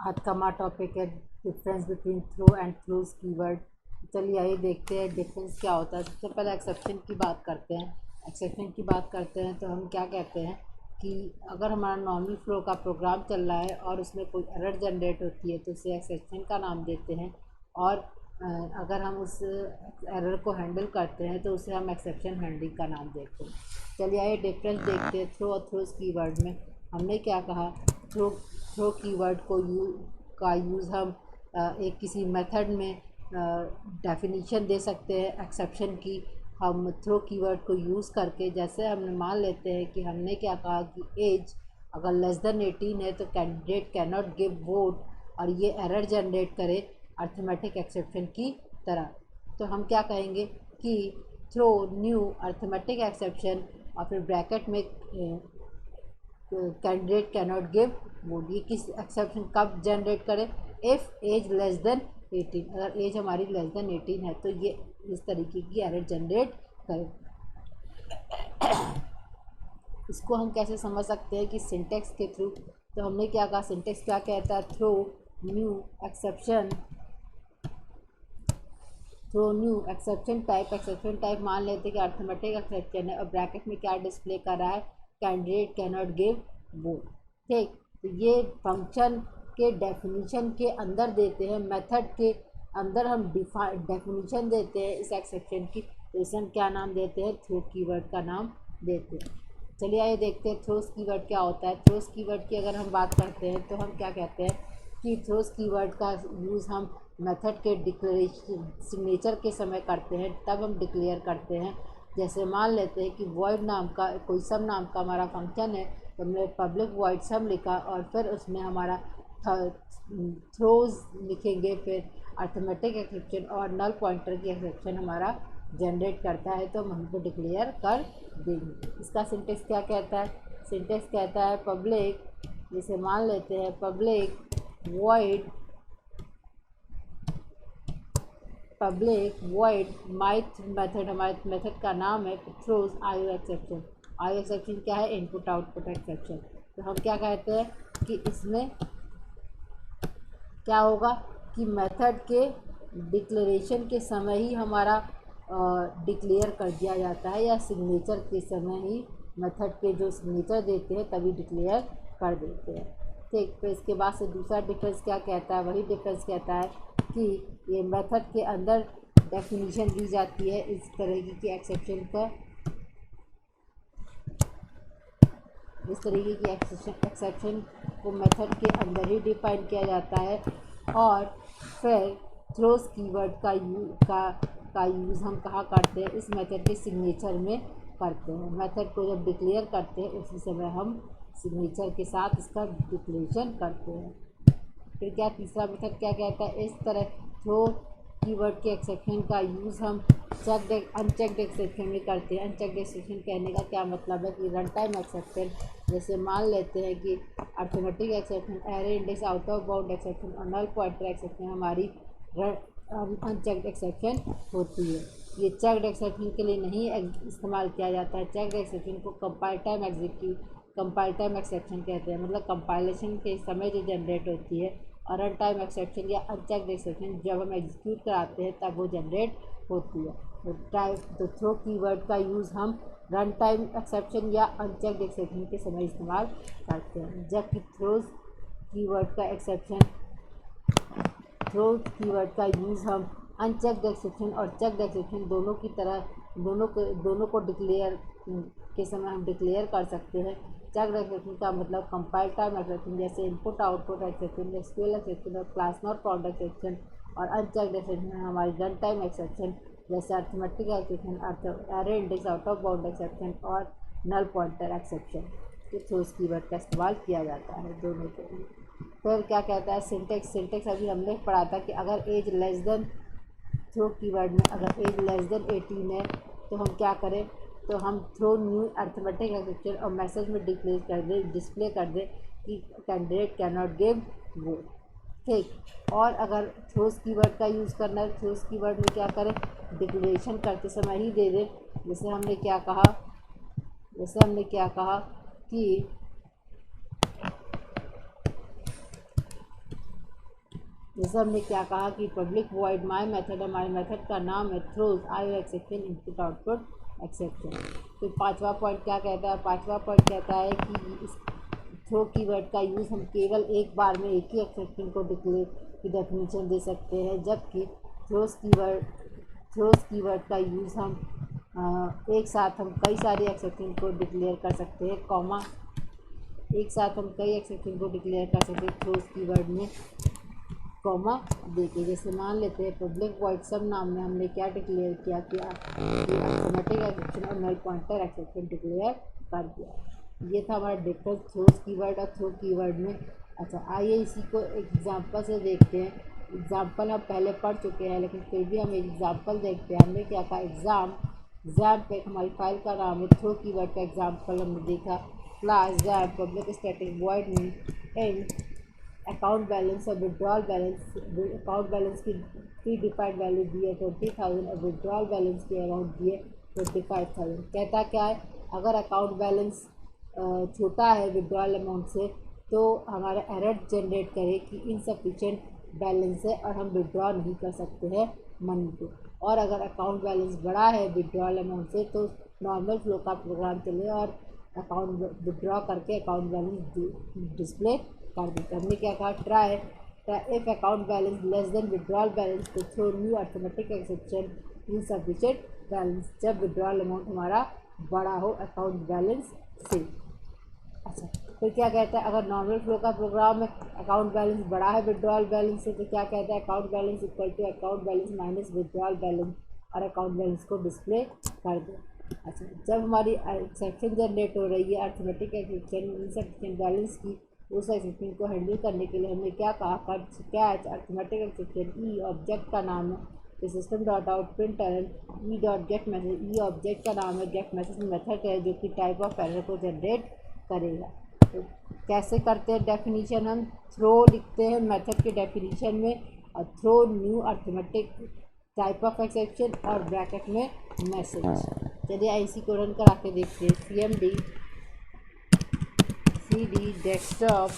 आज का हमारा टॉपिक है difference between throw and throws keyword. चलिए आइए देखते हैं डिफरेंस क्या होता है। सबसे पहले एक्सेप्शन की बात करते हैं। एक्सेप्शन की बात करते हैं तो हम क्या कहते हैं कि अगर हमारा नॉर्मल फ्लो का प्रोग्राम चल रहा है और उसमें कोई एरर जनरेट होती है तो उसे एक्सेप्शन का नाम देते हैं, और अगर हम उस एरर को हैंडल करते हैं तो उसे हम एक्सेप्शन हैंडलिंग का नाम देते हैं। चलिए आइए डिफरेंस देखते हैं थ्रो और थ्रोज कीवर्ड में। हमने क्या कहा, थ्रो थ्रो कीवर्ड का यूज़ हम एक किसी मेथड में डेफिनीशन दे सकते हैं एक्सेप्शन की। हम थ्रो कीवर्ड को यूज़ करके, जैसे हमने मान लेते हैं कि हमने क्या कहा कि एज अगर लेस देन 18 है तो candidate can not give vote, और ये एरर जनरेट करे अर्थमेटिक एक्सेप्शन की तरह। तो हम क्या कहेंगे कि थ्रो न्यू अर्थमेटिक एक्सेप्शन और फिर ब्रैकेट में candidate can not give vote. ये किस एक्सेप्शन कब जनरेट करें, इफ़ एज लेस देन 18। अगर एज हमारी लेस देन 18 है तो ये इस तरीके की एरर जनरेट करें। इसको हम कैसे समझ सकते हैं कि सिंटेक्स के थ्रू। तो हमने क्या कहा, सिंटेक्स क्या कहता है, throw new exception, throw new exception type मान लेते हैं कि अर्थमेटिक एक्सेप्शन है और ब्रैकेट में क्या डिस्प्ले कर रहा है, candidate can not give vote. ठीक, तो ये फंक्शन के डेफिनीशन के अंदर देते हैं, मेथड के अंदर हम डेफिनीशन देते हैं इस एक्सेप्शन की, तो इसे हम क्या नाम देते हैं, थ्रो कीवर्ड का नाम देते हैं। चलिए आइए देखते हैं थ्रोज कीवर्ड क्या होता है। थ्रोज कीवर्ड की अगर हम बात करते हैं तो हम क्या कहते हैं कि थ्रोज कीवर्ड का यूज़ हम मेथड के डिक्लेरेशन सिग्नेचर के समय करते हैं, तब हम डिक्लेयर करते हैं। जैसे मान लेते हैं कि वॉइड नाम का कोई सब नाम का हमारा फंक्शन है, तो हमने पब्लिक वॉइड सब लिखा और फिर उसमें हमारा थ्रोज लिखेंगे, फिर अर्थमेटिक एक्सेप्शन और नल पॉइंटर की एक्सेप्शन हमारा जनरेट करता है तो हम हमको डिक्लेयर कर देंगे। इसका सिंटेक्स क्या कहता है, सिंटेक्स कहता है पब्लिक, जैसे मान लेते हैं पब्लिक वॉइड माई मेथड, हमारे मेथड का नाम है throws IO exception. IO exception क्या है, इनपुट आउटपुट एक्सेप्शन। तो हम क्या कहते हैं कि इसमें क्या होगा कि मेथड के डिक्लेरेशन के समय ही हमारा डिक्लेयर कर दिया जाता है, या सिग्नेचर के समय ही मेथड के जो सिग्नेचर देते हैं तभी डिक्लेयर कर देते हैं। ठीक, तो इसके बाद से दूसरा डिफरेंस क्या कहता है, वही डिफरेंस कहता है कि ये मेथड के अंदर डेफिनीशन दी जाती है इस तरह की एक्सेप्शन का, इस तरीके की एक्सेप्शन को मेथड के अंदर ही डिफाइन किया जाता है, और फिर थ्रोज कीवर्ड का यूज़ हम कहाँ करते हैं, इस मेथड के सिग्नेचर में करते हैं। मेथड को जब डिक्लेयर करते हैं उसी समय हम सिग्नेचर के साथ इसका डिक्लेरेशन करते हैं। फिर क्या तीसरा मेथड क्या कहता है, इस तरह थ्रो कीवर्ड के एक्सेप्शन का यूज़ हम अनचेक्ड एक्सेप्शन में करते हैं। अनचेक्ड एक्सेप्शन कहने का क्या मतलब है कि रन टाइम एक्सेप्शन, जैसे मान लेते हैं कि arithmetic exception, array index, out of bound exception और नल पॉइंटर एक्सेप्शन हमारी अनचेक्ड एक्सेप्शन होती है। ये चेक्ड एक्सेप्शन के लिए नहीं इस्तेमाल किया जाता है। चेक्ड एक्सेप्शन को कंपाइल टाइम एक्सेप्शन कहते हैं, मतलब कंपाइलेशन के समय जो जनरेट होती है, और रन टाइम एक्सेप्शन या अनचेक्ड एक्सेप्शन जब हम एग्जीक्यूट कराते हैं तब वो जनरेट होती है। तो थ्रो कीवर्ड का यूज़ हम रन टाइम एक्सेप्शन या अनचेक्ड एक्सेप्शन के समय इस्तेमाल करते हैं, जबकि थ्रो कीवर्ड का यूज़ हम अनचेक्ड एक्सेप्शन और चेक्ड एक्सेप्शन दोनों की तरह दोनों को डिक्लेयर के समय हम डिक्लेयर कर सकते हैं। चेक्ड एक्सेप्शन का मतलब कंपाइल टाइम एक्सेप्शन, जैसे input output exception, SQL exception और क्लास नॉट फाउंड एक्सेप्शन, और अनचेक्ड एक्सेप्शन हमारी रन टाइम एक्सेप्शन, जैसे arithmetic exception, array index, out of bound exception और नल पॉइंटर एक्सेप्शन। तो थ्रोज कीवर्ड का इस्तेमाल किया जाता है दोनों के लिए। फिर क्या कहता है सिंटेक्स अभी हमने पढ़ा था कि अगर age less than, throw keyword में अगर एज लेस देन 18 है तो हम क्या करें, तो हम थ्रो न्यू अर्थमेटिक एक्सेप्शन और मैसेज में डिस्प्ले कर दे कि candidate can not give vote. ठीक, और अगर थ्रोज कीवर्ड का यूज़ करना है, थ्रोज कीवर्ड में क्या करें, डिक्लेरेशन करते समय ही दे दें। जैसे हमने क्या कहा कि जैसे हमने क्या कहा कि पब्लिक वॉइड माई मेथड, हमारे मेथड का नाम है थ्रोज आई एक्सेप्शन इनपुट आउटपुट एक्सेप्शन। तो पांचवा पॉइंट क्या कहता है, पांचवा पॉइंट कहता है कि इस थ्रो कीवर्ड का यूज़ हम केवल एक बार में एक ही एक्सेप्शन को डिक्लेयर की डेफिनेशन दे सकते हैं, जबकि थ्रोज कीवर्ड का यूज़ हम एक साथ हम कई सारे एक्सेप्शन को डिक्लेयर कर सकते हैं, कॉमा एक साथ हम कई एक्सेप्शन को डिक्लेयर कर सकते हैं थ्रोज कीवर्ड में कॉमा देके। जैसे मान लेते हैं पब्लिक वॉइड सब नाम में हमने क्या डिक्लेयर किया कि अरिथमेटिक एक्सेप्शन और नल पॉइंटर एक्सेप्शन डिक्लेयर कर दिया। ये था हमारा डिफरेंस थ्रोज कीवर्ड और थ्रो कीवर्ड में। अच्छा, आइए इसी को एक एग्जांपल से देखते हैं। एग्जांपल हम पहले पढ़ चुके हैं, लेकिन फिर भी हम एक एग्जांपल देखते हैं। हमने क्या कहा, एग्जाम पे हमारी फाइल का नाम है, थ्रो कीवर्ड का एग्जांपल हमने देखा। Class jam public static void में एंड अकाउंट बैलेंस और विड्रॉल बैलेंस, अकाउंट बैलेंस की प्री डिफाइंड वैल्यू दी है 20,000 और विड्रॉल बैलेंस की अमाउंट दी है 25,000। कहता क्या है, अगर अकाउंट बैलेंस छोटा है विड्रॉल अमाउंट से तो हमारा एरर जनरेट करे कि इनसफिशिएंट बैलेंस है और हम विड्रॉ नहीं कर सकते हैं मनी को। और अगर अकाउंट बैलेंस बड़ा है विड्रॉल अमाउंट से तो नॉर्मल फ्लो का प्रोग्राम चले और अकाउंट विड्रॉ करके अकाउंट बैलेंस डिस्प्ले कर देते। हमने क्या कहा, try if account balance less than withdrawal balance तो throw new arithmetic exception insufficient balance, जब विड्रॉल अमाउंट हमारा बड़ा हो अकाउंट बैलेंस से। अच्छा, फिर क्या कहता है, अगर नॉर्मल फ्लो का प्रोग्राम है अकाउंट बैलेंस बड़ा है विड्रॉल बैलेंस से तो क्या कहता है, account balance equal to account balance minus withdrawal balance और अकाउंट बैलेंस को डिस्प्ले कर दो। अच्छा, जब हमारी एक्सेप्शन जनरेट हो रही है अरिथमेटिक एक्सेप्शन इनसफिशिएंट बैलेंस की, उस एक्सेप्शन को हैंडल करने के लिए हमने क्या कहा, catch arithmetic exception e object का नाम है तो system dot out print e dot get message, e object का नाम है, गेट मैसेज मेथड है जो कि टाइप ऑफ एरर को जनरेट करेगा। तो कैसे करते हैं डेफिनीशन, हम थ्रो लिखते हैं मेथड के डेफिनीशन में और throw new arithmetic type of exception और ब्रैकेट में मैसेज। चलिए इसी को रन करा के देखते हैं। cd desktop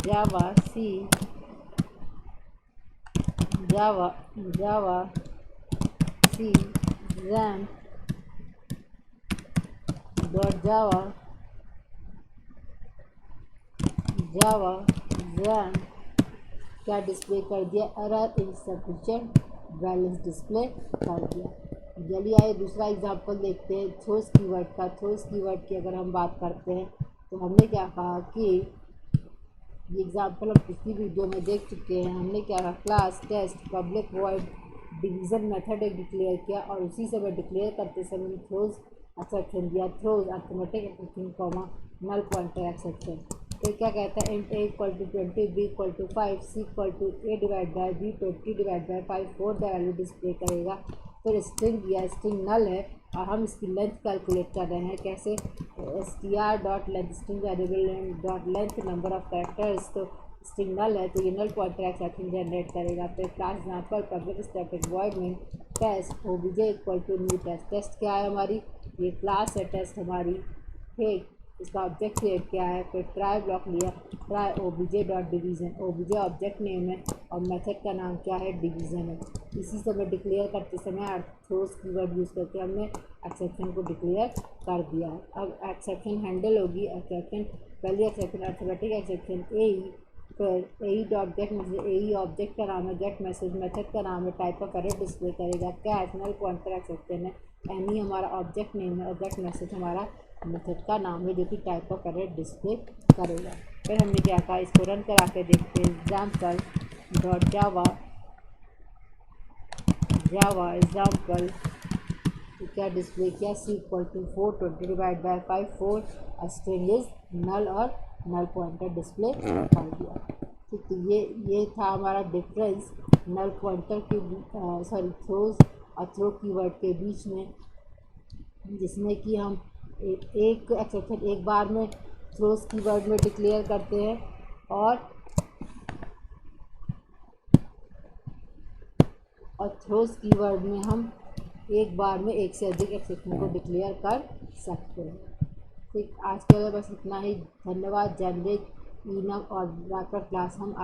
javac Ram dot java Ram क्या डिस्प्ले कर दिया, एरर इनसफिशिएंट बैलेंस डिस्प्ले कर दिया। चलिए आइए दूसरा एग्जांपल देखते हैं थ्रोज कीवर्ड का। थ्रोज कीवर्ड की अगर हम बात करते हैं तो हमने क्या कहा कि ये एग्जांपल हम पिछली वीडियो में देख चुके हैं। हमने क्या कहा, class test public void division method एक डिक्लेयर किया और उसी समय डिक्लेयर करते समय थ्रोज एक्सेप्शन दिया, throws arithmetic exception comma null pointer exception. तो क्या कहता है, int a equal to 20 b equal to 5 c equal to a divide by b 20 divide by 5 4 the value display करेगा। फिर स्ट्रिंग दिया, स्ट्रिंग नल है और हम इसकी लेंथ कैलकुलेट कर रहे हैं कैसे, str dot length string variable dot length number of characters, तो स्ट्रिंग नल है तो ये नल पॉइंटर एक्सेप्शन जनरेट करेगा। फिर class example public static void में test OBJ equal to new test, test क्या है हमारी, ये क्लास है टेस्ट हमारी, फिर इसका ऑब्जेक्ट क्रिएट क्या है, फिर ट्राई ब्लॉक लिया, try OBJ dot division, OBJ object name है और मेथड का नाम क्या है, डिवीज़न है। इसी समय डिक्लेयर करते समय थ्रोज कीवर्ड यूज़ करके हमने एक्सेप्शन को डिक्लेयर कर दिया है। अब एक्सेप्शन हैंडल होगी, एक्सेप्शन पहली एक्सेप्शन अरिथमेटिक एक्सेप्शन ए, फिर ए डॉट गेट मैसेज, ए ऑब्जेक्ट का नाम है, गेट मैसेज मेथड का नाम है, टाइप ऑफ एरर डिस्प्ले करेगा, कैच नल पॉइंटर एक्सेप्शन है, एनी हमारा ऑब्जेक्ट नेम है और गेट मैसेज हमारा मेथड का नाम है जो कि टाइप ऑफ एरर डिस्प्ले करेगा। फिर हमने क्या कहा, इसको रन करा के देखते हैं। एग्जाम्पल डॉट एग्जाम्पल क्या डिस्प्ले किया, C equal to 4 20 divide by 5 4 string is null और नल पॉइंटर डिस्प्ले कर दिया। ठीक, तो ये था हमारा डिफरेंस नल पॉइंटर के थ्रोज और थ्रो कीवर्ड के बीच में, जिसमें कि हम एक एक्सेप्शन एक बार में थ्रोज कीवर्ड में डिक्लेयर करते हैं और थ्रोज कीवर्ड में हम एक बार में एक से अधिक एक्सेप्शन को डिक्लेयर कर सकते हैं। ठीक, आज के लिए बस इतना ही। धन्यवाद। जनरिक इनम और ब्रैकेट क्लास हम